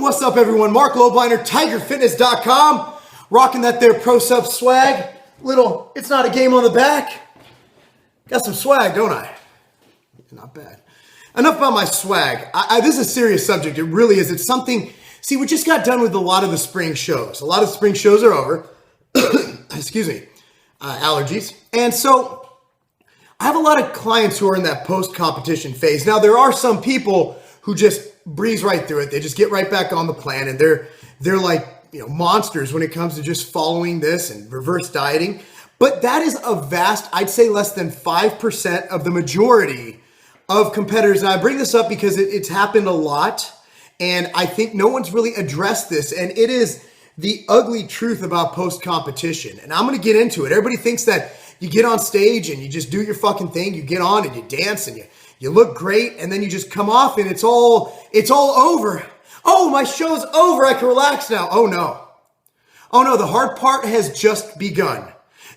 What's up, everyone? Marc Lobliner, TigerFitness.com, rocking that there Pro Sub swag. Little, it's not a game on the back. Got some swag, don't I? Not bad. Enough about my swag. This is a serious subject. It really is. It's something, see, we just got done with a lot of the spring shows. A lot of the spring shows are over. Excuse me. Allergies. And so I have a lot of clients who are in that post-competition phase. Now, there are some people who just breeze right through it. They just get right back on the plan, and they're like, monsters when it comes to just following this and reverse dieting. But that is a vast, I'd say less than 5% of the majority of competitors. And I bring this up because it's happened a lot, and I think no one's really addressed this, and it is the ugly truth about post-competition. And I'm going to get into it. Everybody thinks that you get on stage and you just do your fucking thing. You get on and you dance and you look great, and then you just come off and it's all over. Oh, my show's over. I can relax now. Oh no, the hard part has just begun.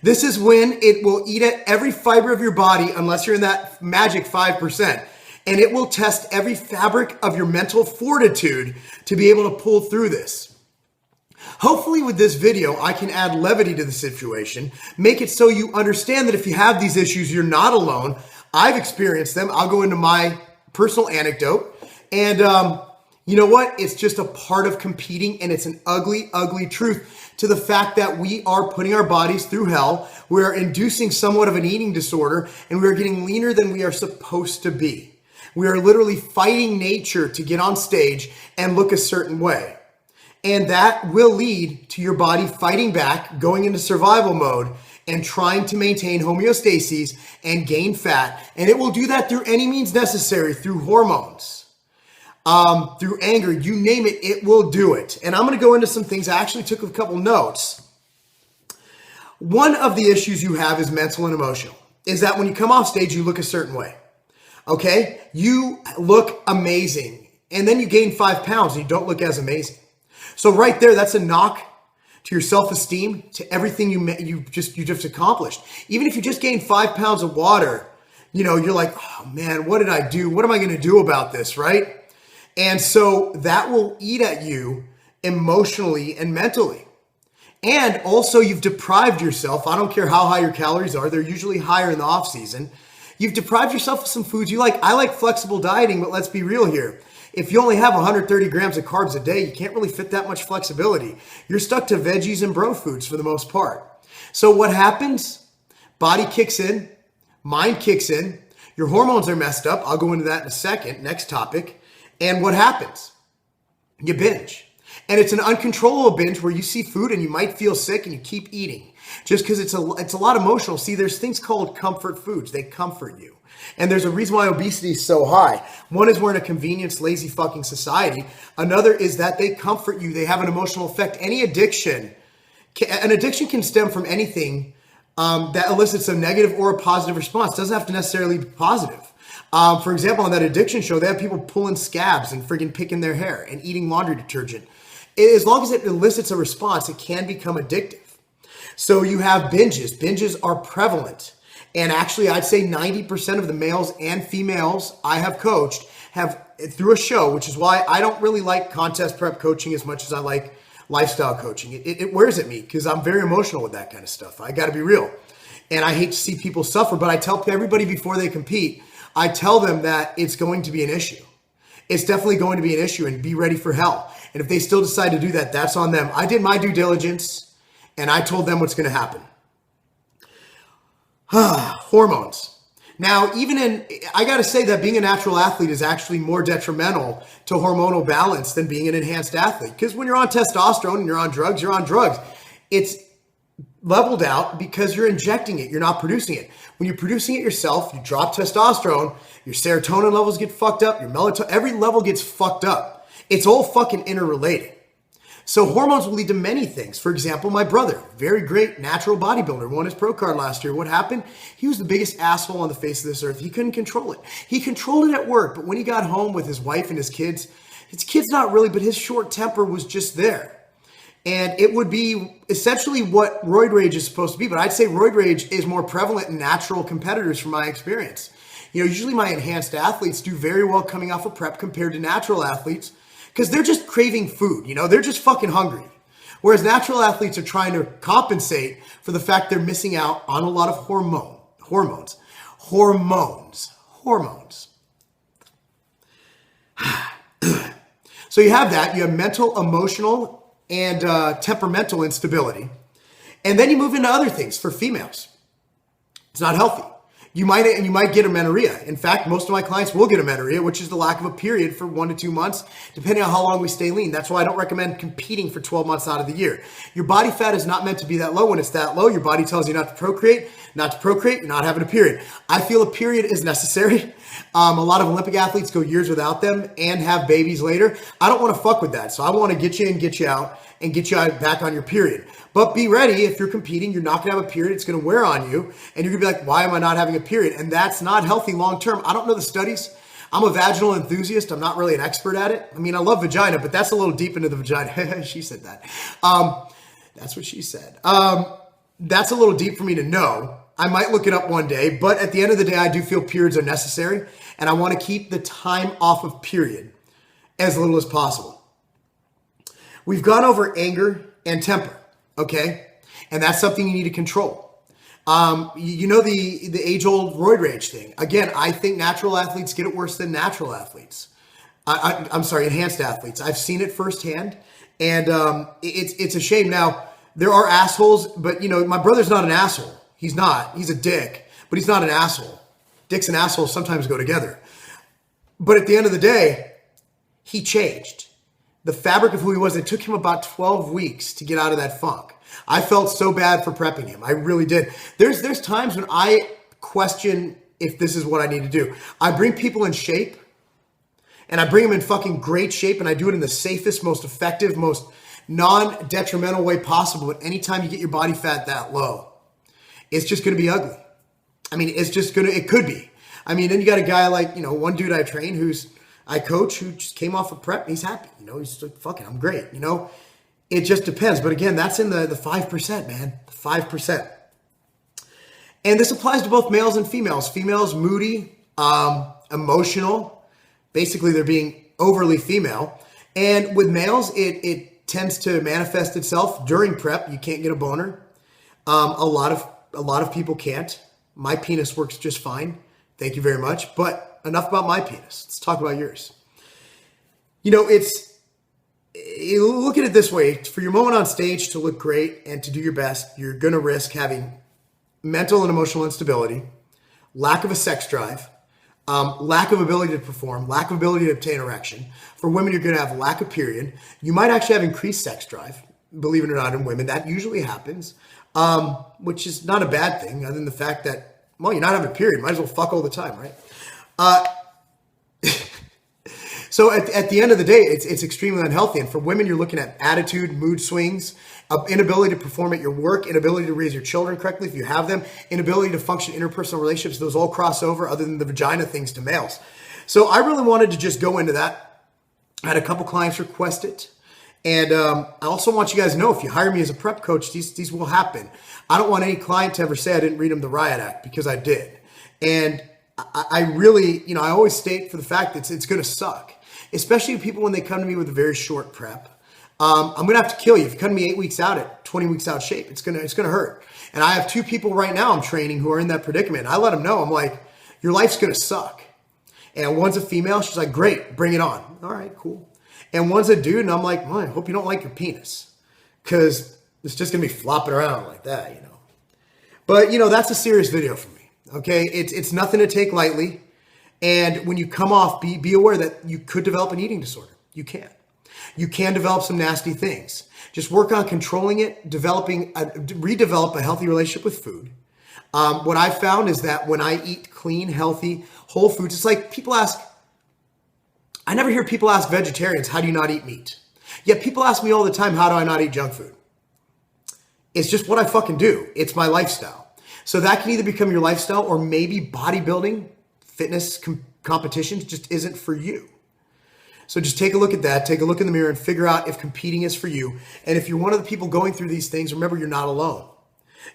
This is when it will eat at every fiber of your body, unless you're in that magic 5%. And it will test every fabric of your mental fortitude to be able to pull through this. Hopefully with this video, I can add levity to the situation, make it so you understand that if you have these issues, you're not alone. I've experienced them. I'll go into my personal anecdote. And you know what? It's just a part of competing, and it's an ugly, ugly truth to the fact that we are putting our bodies through hell. We are inducing somewhat of an eating disorder, and we are getting leaner than we are supposed to be. We are literally fighting nature to get on stage and look a certain way. And that will lead to your body fighting back, going into survival mode, and trying to maintain homeostasis and gain fat. And it will do that through any means necessary, through hormones, through anger, you name it, it will do it. And I'm going to go into some things. I actually took a couple notes. One of the issues you have is mental and emotional, is that when you come off stage, you look a certain way. Okay? You look amazing. And then you gain 5 pounds and you don't look as amazing. So right there, that's a knock to your self-esteem, to everything you just accomplished. Even if you just gained 5 pounds of water, you're like, oh man, what did I do? What am I going to do about this, right? And so that will eat at you emotionally and mentally. And also you've deprived yourself. I don't care how high your calories are. They're usually higher in the off season. You've deprived yourself of some foods you like. I like flexible dieting, but let's be real here. If you only have 130 grams of carbs a day, you can't really fit that much flexibility. You're stuck to veggies and bro foods for the most part. So what happens? Body kicks in, mind kicks in, your hormones are messed up. I'll go into that in a second, next topic. And what happens? You binge. And it's an uncontrollable binge where you see food and you might feel sick and you keep eating just because it's a lot emotional. See, there's things called comfort foods. They comfort you. And there's a reason why obesity is so high. One is we're in a convenience, lazy fucking society. Another is that they comfort you. They have an emotional effect. An addiction can stem from anything that elicits a negative or a positive response. It doesn't have to necessarily be positive. For example, on that addiction show, they have people pulling scabs and friggin' picking their hair and eating laundry detergent. As long as it elicits a response, it can become addictive. So you have binges. Binges are prevalent. And actually, I'd say 90% of the males and females I have coached have, through a show, which is why I don't really like contest prep coaching as much as I like lifestyle coaching. It wears at me because I'm very emotional with that kind of stuff. I got to be real. And I hate to see people suffer, but I tell everybody before they compete, I tell them that it's going to be an issue. It's definitely going to be an issue, and be ready for hell. And if they still decide to do that, that's on them. I did my due diligence, and I told them what's going to happen. Hormones. Now, I got to say that being a natural athlete is actually more detrimental to hormonal balance than being an enhanced athlete. Because when you're on testosterone and you're on drugs. It's leveled out because you're injecting it. You're not producing it. When you're producing it yourself, you drop testosterone, your serotonin levels get fucked up, your melatonin, every level gets fucked up. It's all fucking interrelated. So hormones will lead to many things. For example, my brother, very great natural bodybuilder, won his pro card last year. What happened? He was the biggest asshole on the face of this earth. He couldn't control it. He controlled it at work, but when he got home with his wife and his kids not really, but his short temper was just there. And it would be essentially what roid rage is supposed to be. But I'd say roid rage is more prevalent in natural competitors from my experience. Usually my enhanced athletes do very well coming off of prep compared to natural athletes, because they're just craving food. They're just fucking hungry. Whereas natural athletes are trying to compensate for the fact they're missing out on a lot of hormones. So you have that. You have mental, emotional, and temperamental instability. And then you move into other things for females. It's not healthy. You might get amenorrhea. In fact, most of my clients will get amenorrhea, which is the lack of a period for 1 to 2 months, depending on how long we stay lean. That's why I don't recommend competing for 12 months out of the year. Your body fat is not meant to be that low. When it's that low, your body tells you not to procreate. You're not having a period. I feel a period is necessary. A lot of Olympic athletes go years without them and have babies later. I don't want to fuck with that. So I want to get you in, get you out, and get you back on your period. But be ready. If you're competing, you're not going to have a period. It's going to wear on you. And you're going to be like, why am I not having a period? And that's not healthy long term. I don't know the studies. I'm a vaginal enthusiast. I'm not really an expert at it. I mean, I love vagina, but that's a little deep into the vagina. She said that. That's what she said. That's a little deep for me to know. I might look it up one day, but at the end of the day, I do feel periods are necessary. And I want to keep the time off of period as little as possible. We've gone over anger and temper, okay? And that's something you need to control. The age-old roid rage thing. Again, I think natural athletes get it worse than natural athletes. Enhanced athletes. I've seen it firsthand, and it's a shame. Now, there are assholes, but my brother's not an asshole. He's not. He's a dick, but he's not an asshole. Dicks and assholes sometimes go together. But at the end of the day, he changed. The fabric of who he was, it took him about 12 weeks to get out of that funk. I felt so bad for prepping him. I really did. There's times when I question if this is what I need to do. I bring people in shape, and I bring them in fucking great shape, and I do it in the safest, most effective, most non-detrimental way possible. But anytime you get your body fat that low, it's just going to be ugly. I mean, it could be. I mean, then you got a guy like, one dude I train I coach who just came off of prep and he's happy. He's like, fucking, I'm great. It just depends. But again, that's in the 5%, man. 5%. And this applies to both males and females. Females, moody, emotional. Basically, they're being overly female. And with males, it tends to manifest itself during prep. You can't get a boner. A lot of people can't. My penis works just fine. Thank you very much. But enough about my penis. Let's talk about yours. Look at it this way. For your moment on stage to look great and to do your best, you're going to risk having mental and emotional instability, lack of a sex drive, lack of ability to perform, lack of ability to obtain erection. For women, you're going to have lack of period. You might actually have increased sex drive, believe it or not, in women. That usually happens, which is not a bad thing, other than the fact that, well, you're not having a period. Might as well fuck all the time, right? So at the end of the day, it's extremely unhealthy. And for women, you're looking at attitude, mood swings, inability to perform at your work, inability to raise your children correctly if you have them, inability to function in interpersonal relationships. Those all cross over, other than the vagina things, to males. So I really wanted to just go into that. I had a couple clients request it. And I also want you guys to know, if you hire me as a prep coach, these will happen. I don't want any client to ever say I didn't read them the Riot Act, because I did. And I really, I always state for the fact that it's going to suck, especially people when they come to me with a very short prep. I'm going to have to kill you. If you come to me 8 weeks out at 20 weeks out shape, it's going to hurt. And I have 2 people right now I'm training who are in that predicament. I let them know, I'm like, your life's going to suck. And one's a female. She's like, great, bring it on. All right, cool. And one's a dude, and I'm like, well, I hope you don't like your penis, because it's just going to be flopping around like that, But, that's a serious video for me. Okay, it's nothing to take lightly. And when you come off, be aware that you could develop an eating disorder. You can. You can develop some nasty things. Just work on controlling it, redevelop a healthy relationship with food. What I found is that when I eat clean, healthy, whole foods, it's like I never hear people ask vegetarians, how do you not eat meat? Yet people ask me all the time, how do I not eat junk food? It's just what I fucking do. It's my lifestyle. So that can either become your lifestyle, or maybe bodybuilding, fitness competitions just isn't for you. So just take a look at that. Take a look in the mirror and figure out if competing is for you. And if you're one of the people going through these things, remember, you're not alone.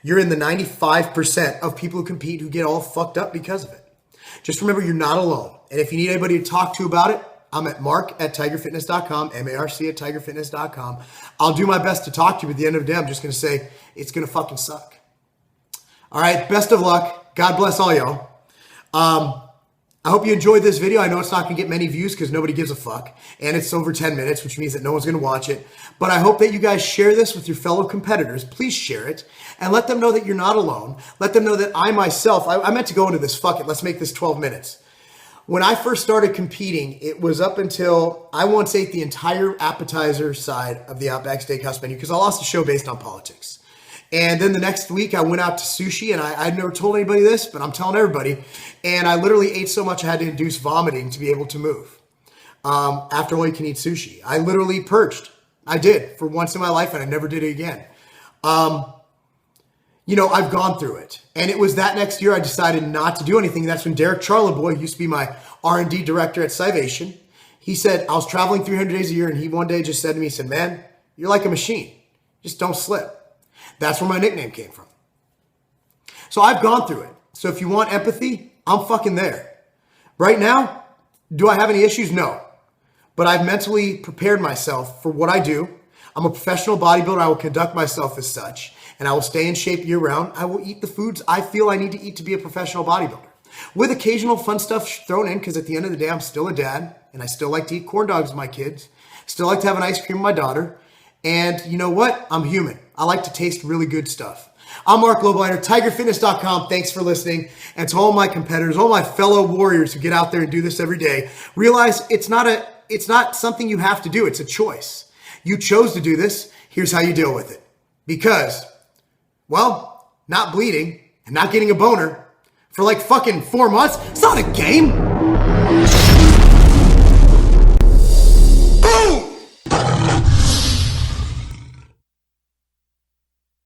You're in the 95% of people who compete who get all fucked up because of it. Just remember, you're not alone. And if you need anybody to talk to about it, I'm at marc@tigerfitness.com, MARC@tigerfitness.com. I'll do my best to talk to you, but at the end of the day, I'm just going to say it's going to fucking suck. All right, best of luck. God bless all y'all. I hope you enjoyed this video. I know it's not going to get many views because nobody gives a fuck. And it's over 10 minutes, which means that no one's going to watch it. But I hope that you guys share this with your fellow competitors. Please share it. And let them know that you're not alone. Let them know that I myself, I meant to go into this, fuck it, let's make this 12 minutes. When I first started competing, it was up until I once ate the entire appetizer side of the Outback Steakhouse menu because I lost a show based on politics. And then the next week I went out to sushi, and I'd never told anybody this, but I'm telling everybody. And I literally ate so much I had to induce vomiting to be able to move. After all you can eat sushi, I literally purged. I did for once in my life, and I never did it again. You know, I've gone through it. And it was that next year I decided not to do anything. That's when Derek Charleboy, who used to be my R&D director at Civation, he said, I was traveling 300 days a year, and he one day just said to me, he said, man, you're like a machine. Just don't slip. That's where my nickname came from. So I've gone through it. So if you want empathy, I'm fucking there. Right now, do I have any issues? No. But I've mentally prepared myself for what I do. I'm a professional bodybuilder. I will conduct myself as such. And I will stay in shape year round. I will eat the foods I feel I need to eat to be a professional bodybuilder. With occasional fun stuff thrown in, because at the end of the day, I'm still a dad. And I still like to eat corn dogs with my kids. Still like to have an ice cream with my daughter. And you know what? I'm human. I like to taste really good stuff. I'm Marc Lobliner, tigerfitness.com. Thanks for listening. And to all my competitors, all my fellow warriors who get out there and do this every day, realize it's not something you have to do. It's a choice. You chose to do this. Here's how you deal with it. Because, well, not bleeding and not getting a boner for like fucking 4 months, it's not a game.